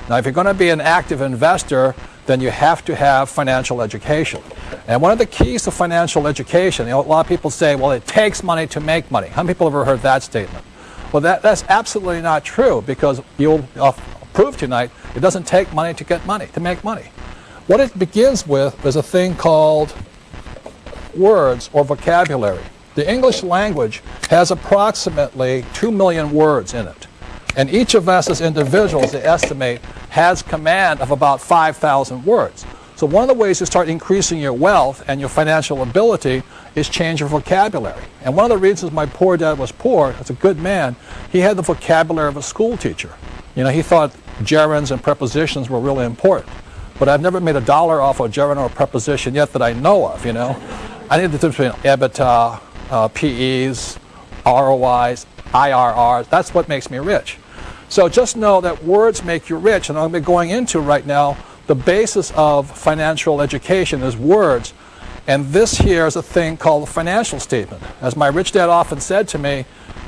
Now, if you're going to be an active investor, then you have to have financial education. And one of the keys to financial education, a lot of people say, well, it takes money to make money. How many people have ever heard that statement? Well, that's absolutely not true, because you'll prove tonight it doesn't take money to get money, to make money. What it begins with is a thing called words or vocabulary. The English language has approximately 2 million words in it. And each of us as individuals, they estimate, has command of about 5,000 words. So one of the ways to start increasing your wealth and your financial ability is change your vocabulary. And one of the reasons my poor dad was poor, as a good man, he had the vocabulary of a school teacher. You know, he thought gerunds and prepositions were really important. But I've never made $1 off a gerund or a preposition yet that I know of, you know. I need the difference between EBITDA, PEs, ROIs, IRRs. That's what makes me rich. So just know that words make you rich, and I'm going to be going into right now the basis of financial education is words. And this here is a thing called a financial statement. As my rich dad often said to me,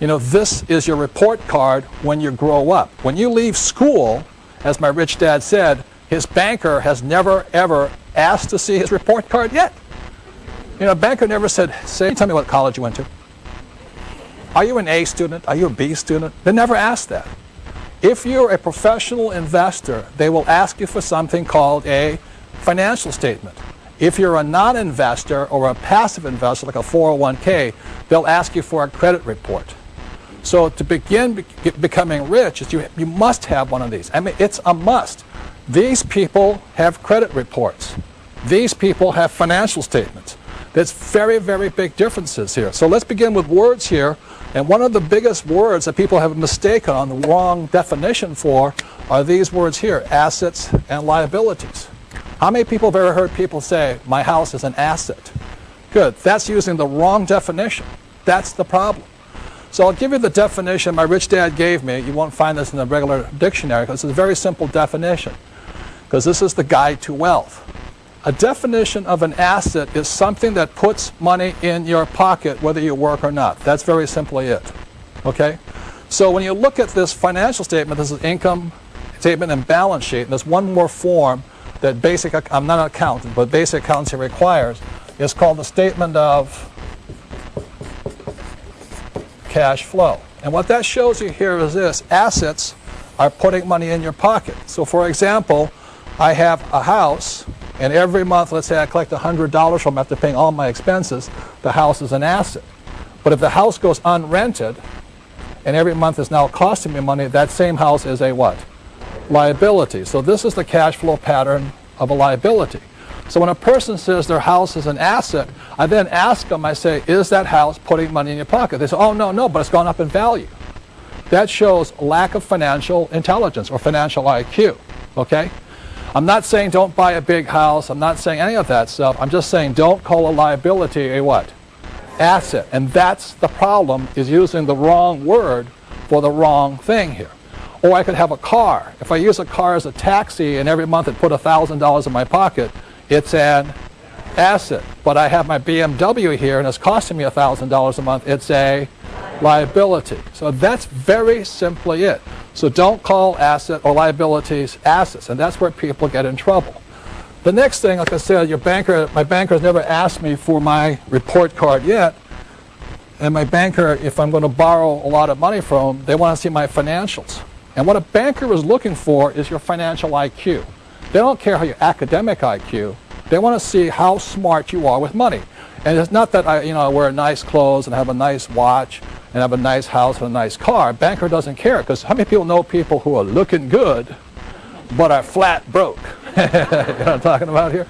you know, this is your report card when you grow up. When you leave school, as my rich dad said, his banker has never, ever asked to see his report card yet. You know, a banker never said, tell me what college you went to. Are you an A student? Are you a B student? They never asked that. If you're a professional investor, they will ask you for something called a financial statement. If you're a non-investor or a passive investor, like a 401k, they'll ask you for a credit report. So to begin becoming rich, you must have one of these. I mean, it's a must. These people have credit reports. These people have financial statements. There's very, very big differences here. So let's begin with words here. And one of the biggest words that people have mistaken on the wrong definition for are these words here, assets and liabilities. How many people have ever heard people say, my house is an asset? Good. That's using the wrong definition. That's the problem. So I'll give you the definition my rich dad gave me. You won't find this in a regular dictionary because it's a very simple definition, because this is the guide to wealth. A definition of an asset is something that puts money in your pocket whether you work or not. That's very simply it. Okay? So when you look at this financial statement, this is income statement and balance sheet, and there's one more form that I'm not an accountant, but basic accounting requires. It's called the statement of cash flow. And what that shows you here is this. Assets are putting money in your pocket. So for example, I have a house, and every month, let's say I collect $100 from after paying all my expenses, the house is an asset. But if the house goes unrented, and every month is now costing me money, that same house is a what? Liability. So this is the cash flow pattern of a liability. So when a person says their house is an asset, I then ask them, I say, is that house putting money in your pocket? They say, oh, no, but it's gone up in value. That shows lack of financial intelligence or financial IQ, okay? I'm not saying don't buy a big house. I'm not saying any of that stuff. I'm just saying don't call a liability a what? Asset. And that's the problem, is using the wrong word for the wrong thing here. Or I could have a car. If I use a car as a taxi and every month it put $1,000 in my pocket, it's an asset. But I have my BMW here and it's costing me $1,000 a month, it's a liability. So that's very simply it. So don't call asset or liabilities assets, and that's where people get in trouble. The next thing, like I said, my banker has never asked me for my report card yet, and my banker, if I'm going to borrow a lot of money from them, they want to see my financials. And what a banker is looking for is your financial IQ. They don't care how your academic IQ. They want to see how smart you are with money. And it's not that I wear nice clothes and have a nice watch and have a nice house and a nice car. A banker doesn't care, because how many people know people who are looking good but are flat broke? You know what I'm talking about here?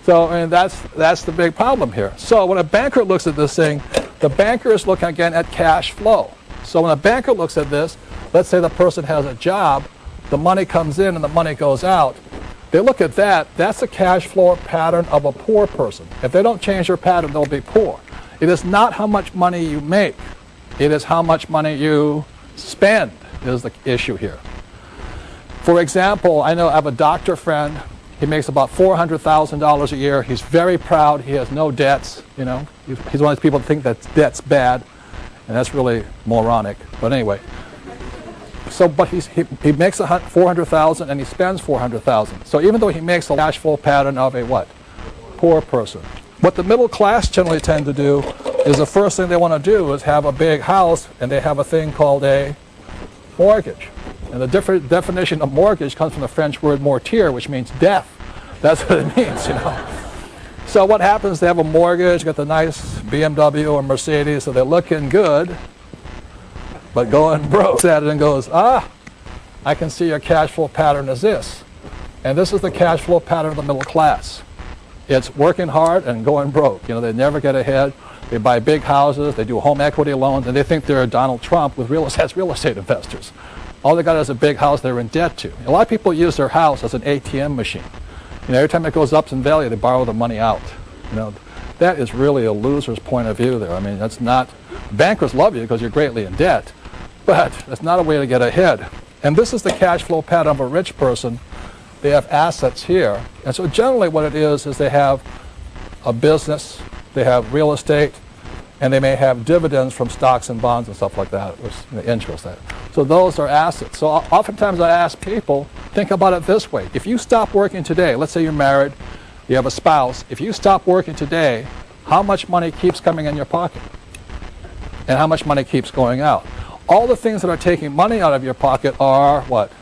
So I mean, that's the big problem here. So when a banker looks at this thing, the banker is looking again at cash flow. So when a banker looks at this, let's say the person has a job, the money comes in and the money goes out. They look at that, that's a cash flow pattern of a poor person. If they don't change their pattern, they'll be poor. It is not how much money you make. It is how much money you spend is the issue here. For example, I have a doctor friend. He makes about $400,000 a year. He's very proud. He has no debts. He's one of those people that think that debt's bad, and that's really moronic. But anyway, But he makes $400,000 and he spends $400,000. So even though he makes a cash flow pattern of a what? Poor person. What the middle class generally tend to do is the first thing they want to do is have a big house, and they have a thing called a mortgage. And the different definition of mortgage comes from the French word mortier, which means death. That's what it means, you know. So what happens, they have a mortgage, got the nice BMW or Mercedes, so they're looking good, but going broke at it and goes, I can see your cash flow pattern is this. And this is the cash flow pattern of the middle class. It's working hard and going broke. You know, they never get ahead. They buy big houses, they do home equity loans, and they think they're Donald Trump with real estate investors. All they got is a big house they're in debt to. A lot of people use their house as an ATM machine. You know, every time it goes up in value, they borrow the money out. You know, that is really a loser's point of view there. I mean, that's not, bankers love you because you're greatly in debt, but that's not a way to get ahead. And this is the cash flow pattern of a rich person. They have assets here. And so generally what it is they have a business, they have real estate, and they may have dividends from stocks and bonds and stuff like that, which the interest. So those are assets. So oftentimes I ask people, think about it this way. If you stop working today, let's say you're married, you have a spouse, if you stop working today, how much money keeps coming in your pocket? And how much money keeps going out? All the things that are taking money out of your pocket are what?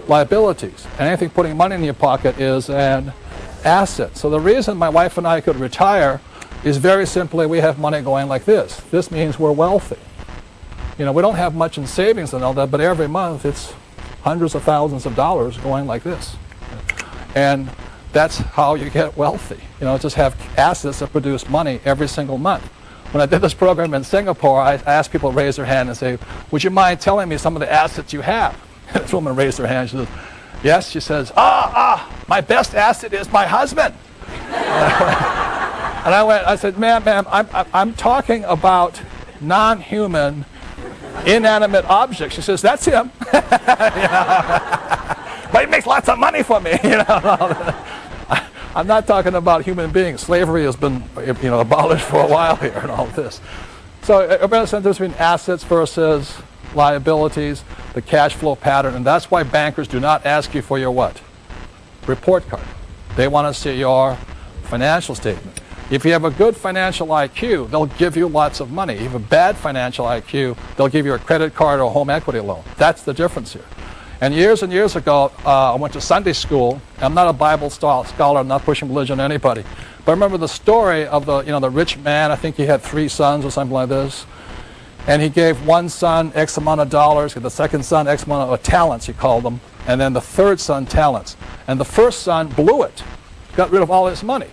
Liabilities. And anything putting money in your pocket is an asset. So the reason my wife and I could retire is very simply we have money going like this. This means we're wealthy. You know, we don't have much in savings and all that, but every month it's hundreds of thousands of dollars going like this. And that's how you get wealthy. You know, just have assets that produce money every single month. When I did this program in Singapore, I asked people to raise their hand and say, would you mind telling me some of the assets you have? This woman raised her hand. She says, yes. She says, my best asset is my husband. And I said, ma'am, I'm talking about non-human, inanimate objects. She says, that's him. But he makes lots of money for me. You know? I'm not talking about human beings. Slavery has been, you know, abolished for a while here and all this. So everybody understands the difference between assets versus liabilities, the cash flow pattern, and that's why bankers do not ask you for your what? Report card. They want to see your financial statement. If you have a good financial IQ, they'll give you lots of money. If you have a bad financial IQ, they'll give you a credit card or a home equity loan. That's the difference here. And years ago, I went to Sunday school. I'm not a Bible scholar. I'm not pushing religion on anybody. But I remember the story of the rich man. I think he had 3 sons or something like this. And he gave one son X amount of dollars, the second son X amount of talents, he called them, and then the third son talents. And the first son blew it, got rid of all his money.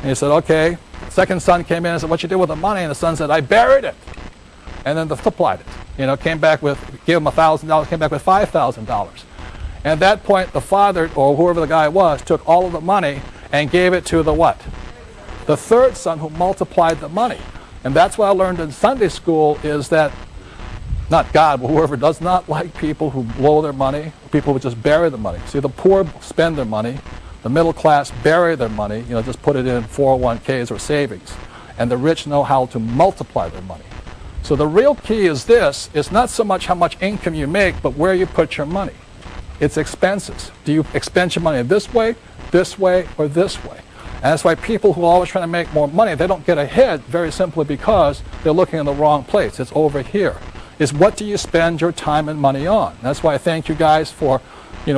And he said, okay. Second son came in and said, what you did with the money? And the son said, I buried it. And then multiplied it. You know, gave him $1,000, came back with $5,000. And at that point, the father, or whoever the guy was, took all of the money and gave it to the what? The third son, who multiplied the money. And that's what I learned in Sunday school is that, not God, but whoever does not like people who blow their money, people who just bury the money. See, the poor spend their money, the middle class bury their money, you know, just put it in 401ks or savings. And the rich know how to multiply their money. So the real key is this, it's not so much how much income you make, but where you put your money. It's expenses. Do you expend your money this way, or this way? And that's why people who are always trying to make more money, they don't get ahead very simply because they're looking in the wrong place. It's over here. It's what do you spend your time and money on? And that's why I thank you guys for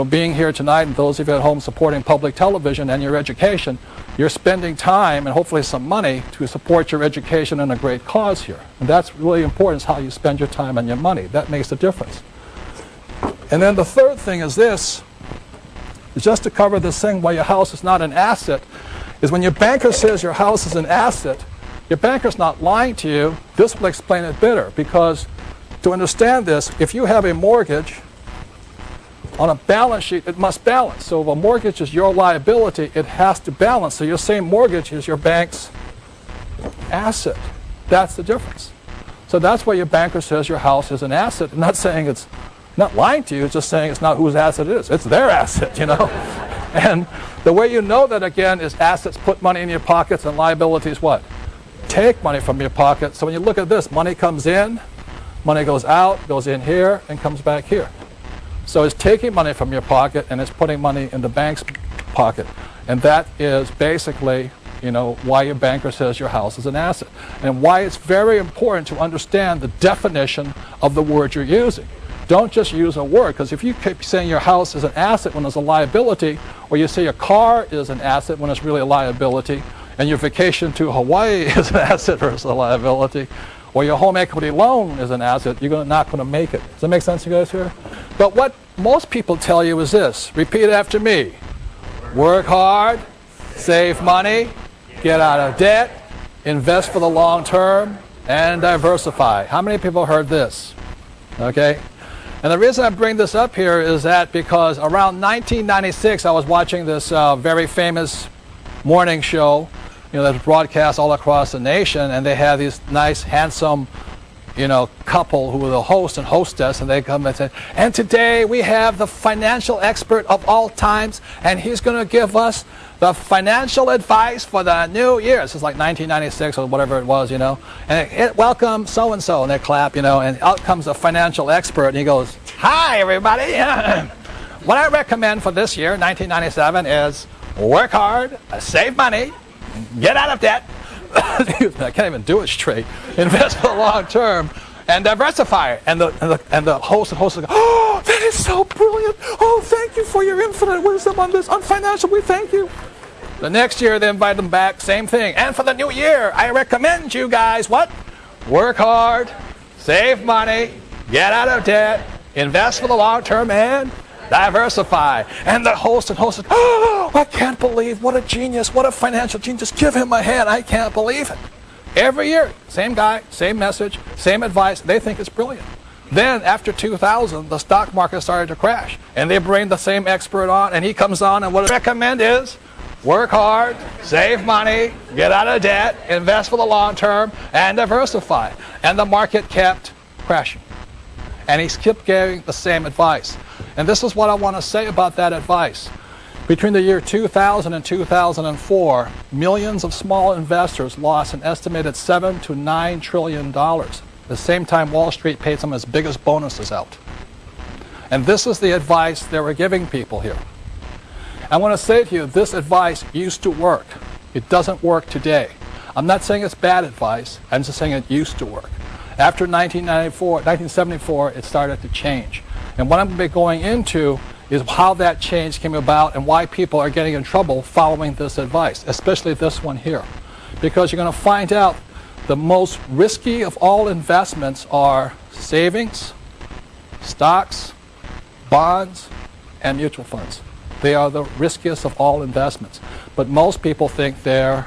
being here tonight, and those of you at home supporting public television and your education. You're spending time and hopefully some money to support your education and a great cause here. And that's really important, is how you spend your time and your money. That makes a difference. And then the third thing is this, is just to cover this thing why your house is not an asset, is when your banker says your house is an asset, your banker's not lying to you. This will explain it better, because to understand this, if you have a mortgage, on a balance sheet, it must balance. So if a mortgage is your liability, it has to balance. So your same mortgage is your bank's asset. That's the difference. So that's why your banker says your house is an asset. I'm not saying it's not lying to you, it's just saying it's not whose asset it is. It's their asset, you know. And the way you know that, again, is assets put money in your pockets and liabilities what? Take money from your pocket. So when you look at this, money comes in, Money goes out, goes in here, and comes back here. So it's taking money from your pocket and it's putting money in the bank's pocket. And that is basically, why your banker says your house is an asset. And why it's very important to understand the definition of the word you're using. Don't just use a word, because if you keep saying your house is an asset when it's a liability, or you say your car is an asset when it's really a liability, and your vacation to Hawaii is an asset versus a liability, or your home equity loan is an asset, you're not going to make it. Does that make sense, you guys here? But what most people tell you is this. Repeat after me. Work hard, save money, get out of debt, invest for the long term, and diversify. How many people heard this? Okay? And the reason I bring this up here is that because around 1996, I was watching this very famous morning show, that was broadcast all across the nation, and they had these nice, handsome, couple who were the host and hostess, and they come and say, and today we have the financial expert of all times, and he's going to give us the financial advice for the new year. This is like 1996 or whatever it was, and welcome so-and-so, and they clap, and out comes a financial expert, and he goes, hi, everybody. What I recommend for this year, 1997, is work hard, save money, get out of debt. I can't even do it straight. Invest for the long term and diversify. And the host go, oh, that is so brilliant. Oh, thank you for your infinite wisdom on this. On financial, we thank you. The next year, they invite them back, same thing. And for the new year, I recommend you guys, what? Work hard, save money, get out of debt, invest for the long term, and diversify. And the host says, oh, I can't believe, what a genius, what a financial genius. Give him my hand, I can't believe it. Every year, same guy, same message, same advice. They think it's brilliant. Then after 2000, the stock market started to crash. And they bring the same expert on, and he comes on, and what I recommend is work hard, save money, get out of debt, invest for the long term, and diversify. And the market kept crashing. And he kept giving the same advice. And this is what I want to say about that advice. Between the year 2000 and 2004, millions of small investors lost an estimated $7 to $9 trillion. At the same time, Wall Street paid some of its biggest bonuses out. And this is the advice they were giving people here. I want to say to you, this advice used to work. It doesn't work today. I'm not saying it's bad advice. I'm just saying it used to work. After 1974, it started to change. And what I'm going to be going into is how that change came about and why people are getting in trouble following this advice, especially this one here. Because you're going to find out the most risky of all investments are savings, stocks, bonds, and mutual funds. They are the riskiest of all investments. But most people think they're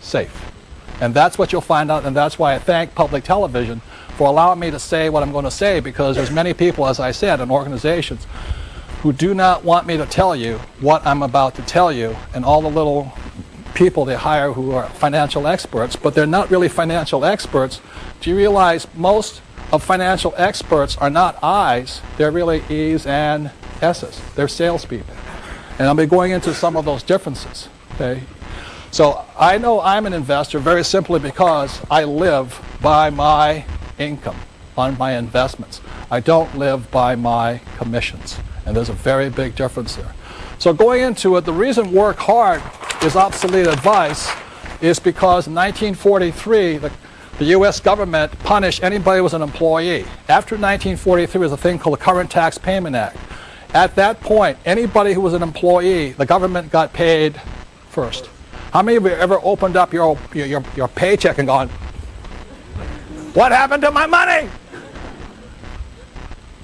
safe. And that's what you'll find out, and that's why I thank public television for allowing me to say what I'm going to say, because there's many people, as I said, in organizations who do not want me to tell you what I'm about to tell you, and all the little people they hire who are financial experts, but they're not really financial experts. Do you realize most of financial experts are not I's, they're really E's and S's. They're salespeople. And I'll be going into some of those differences. Okay? So I know I'm an investor very simply because I live by my income on my investments. I don't live by my commissions. And there's a very big difference there. So going into it, the reason work hard is obsolete advice is because in 1943, the U.S. government punished anybody who was an employee. After 1943 was a thing called the Current Tax Payment Act. At that point, anybody who was an employee, the government got paid first. How many of you ever opened up your paycheck and gone, what happened to my money?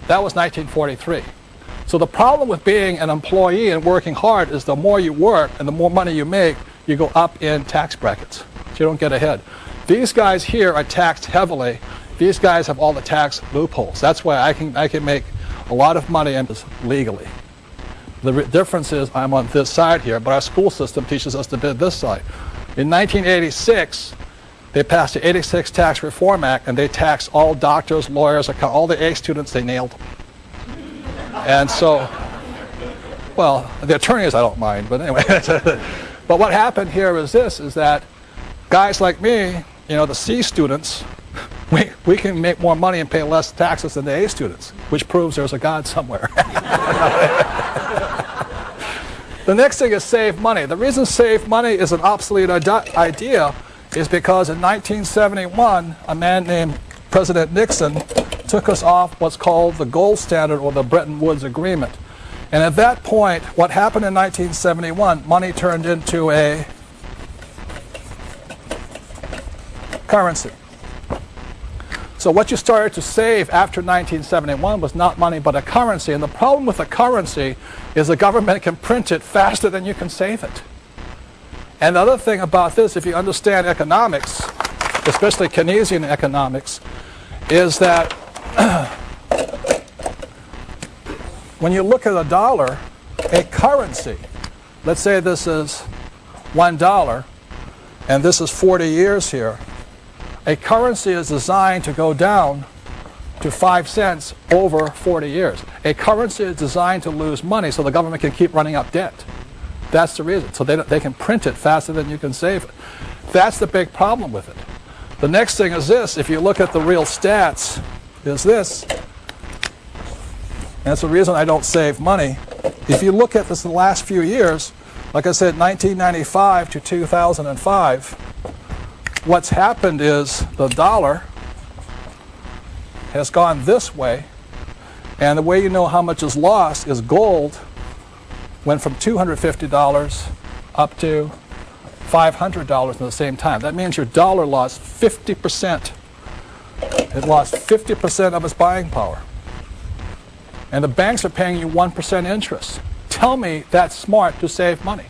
That was 1943. So the problem with being an employee and working hard is the more you work and the more money you make, you go up in tax brackets. So you don't get ahead. These guys here are taxed heavily. These guys have all the tax loopholes. That's why I can make a lot of money legally. The difference is I'm on this side here, but our school system teaches us to be this side. In 1986, they passed the 86 Tax Reform Act, and they taxed all doctors, lawyers, all the A students, they nailed them. And so, well, the attorneys I don't mind, but anyway. But what happened here is this, is that guys like me, the C students, we can make more money and pay less taxes than the A students, which proves there's a God somewhere. The next thing is save money. The reason save money is an obsolete idea is because in 1971, a man named President Nixon took us off what's called the gold standard or the Bretton Woods Agreement. And at that point, what happened in 1971, money turned into a currency. So what you started to save after 1971 was not money but a currency. And the problem with a currency is the government can print it faster than you can save it. And the other thing about this, if you understand economics, especially Keynesian economics, is that when you look at a dollar, a currency, let's say this is $1 and this is 40 years here, a currency is designed to go down to 5 cents over 40 years. A currency is designed to lose money so the government can keep running up debt. That's the reason. So they can print it faster than you can save it. That's the big problem with it. The next thing is this. If you look at the real stats, is this. And that's the reason I don't save money. If you look at this in the last few years, like I said, 1995 to 2005, what's happened is the dollar has gone this way, and the way you know how much is lost is gold went from $250 up to $500 in the same time. That means your dollar lost 50%. It lost 50% of its buying power. And the banks are paying you 1% interest. Tell me that's smart to save money.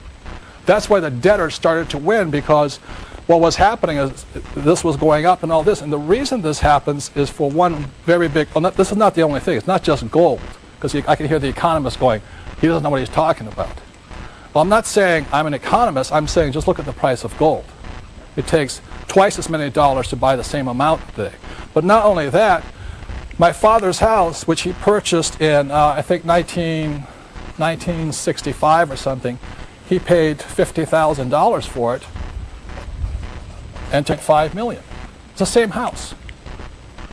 That's why the debtors started to win, because what was happening is this was going up and all this. And the reason this happens is for one very big, well, this is not the only thing. It's not just gold, because I can hear the economist going, he doesn't know what he's talking about. Well, I'm not saying I'm an economist. I'm saying just look at the price of gold. It takes twice as many dollars to buy the same amount today. But not only that, my father's house, which he purchased in, I think, 1965 or something, he paid $50,000 for it and took $5 million. It's the same house.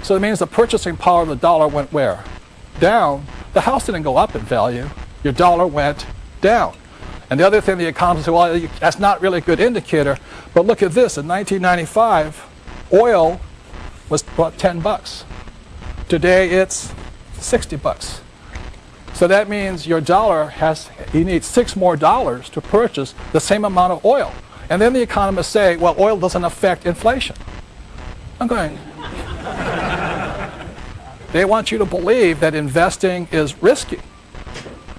So it means the purchasing power of the dollar went where? Down. The house didn't go up in value. Your dollar went down. And the other thing the economists say, well, that's not really a good indicator. But look at this. In 1995, oil was about 10 bucks. Today it's 60 bucks. So that means your dollar you need $6 more to purchase the same amount of oil. And then the economists say, well, oil doesn't affect inflation. I'm going, they want you to believe that investing is risky.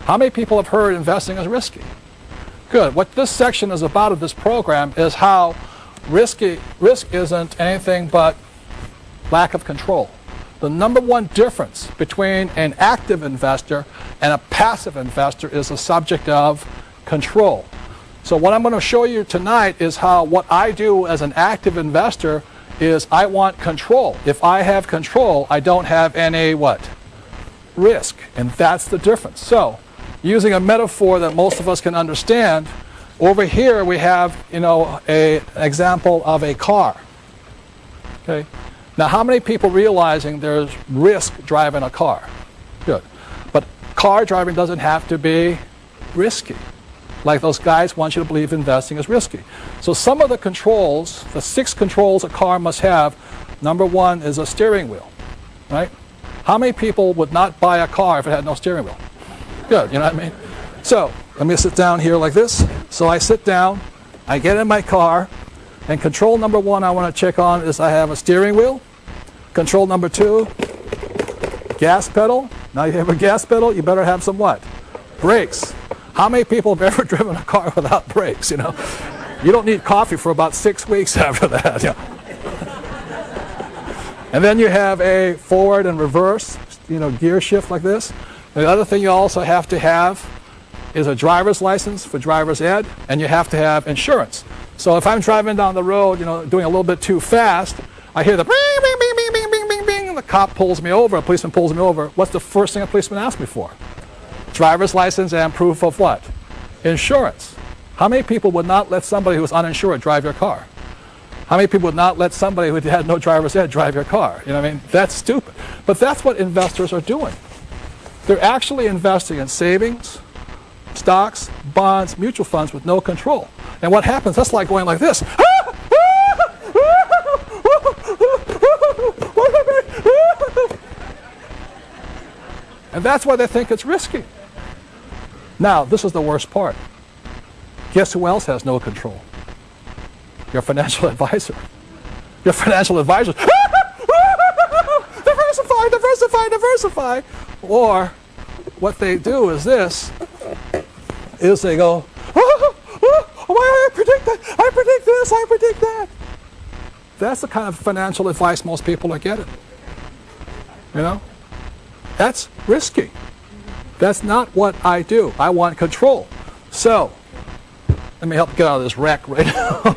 How many people have heard investing is risky? Good. What this section is about of this program is how risk isn't anything but lack of control. The number one difference between an active investor and a passive investor is the subject of control. So what I'm going to show you tonight is how what I do as an active investor is I want control. If I have control, I don't have any what? Risk. And that's the difference. So using a metaphor that most of us can understand, over here we have, an example of a car. Okay. Now, how many people realizing there's risk driving a car? Good. But car driving doesn't have to be risky. Like those guys want you to believe investing is risky. So some of the controls, the 6 controls a car must have, number 1 is a steering wheel, right? How many people would not buy a car if it had no steering wheel? Good, you know what I mean? So let me sit down here like this. So I sit down, I get in my car, and control number 1 I want to check on is I have a steering wheel. Control number 2, gas pedal. Now you have a gas pedal, you better have some what? Brakes. How many people have ever driven a car without brakes, You don't need coffee for about 6 weeks after that. And then you have a forward and reverse, gear shift like this. And the other thing you also have to have is a driver's license for driver's ed, and you have to have insurance. So if I'm driving down the road, doing a little bit too fast, I hear the bing, bing, bing, bing, bing, bing, bing, bing, the cop pulls me over, a policeman pulls me over. What's the first thing a policeman asks me for? Driver's license and proof of what? Insurance. How many people would not let somebody who's uninsured drive your car? How many people would not let somebody who had no driver's ed drive your car? You know what I mean? That's stupid. But that's what investors are doing. They're actually investing in savings, stocks, bonds, mutual funds with no control. And what happens, that's like going like this. And that's why they think it's risky. Now, this is the worst part. Guess who else has no control? Your financial advisor. Your financial advisor. Diversify, diversify, diversify. Or what they do is this, is they go, I predict that, I predict this, I predict that. That's the kind of financial advice most people are getting. You know? That's risky. That's not what I do. I want control. So, let me help get out of this wreck right now.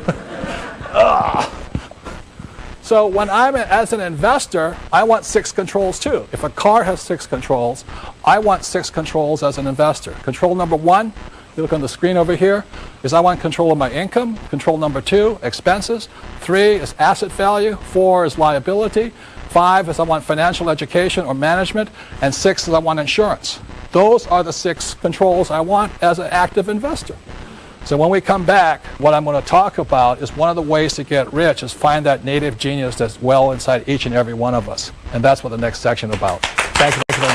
So when I'm as an investor, I want 6 controls too. If a car has 6 controls, I want 6 controls as an investor. Control number 1, you look on the screen over here, is I want control of my income. Control number 2, expenses. 3 is asset value. 4 is liability. 5 is I want financial education or management. And 6 is I want insurance. Those are the 6 controls I want as an active investor. So when we come back, what I'm going to talk about is one of the ways to get rich is find that native genius that's well inside each and every one of us. And that's what the next section is about. Thank you very much.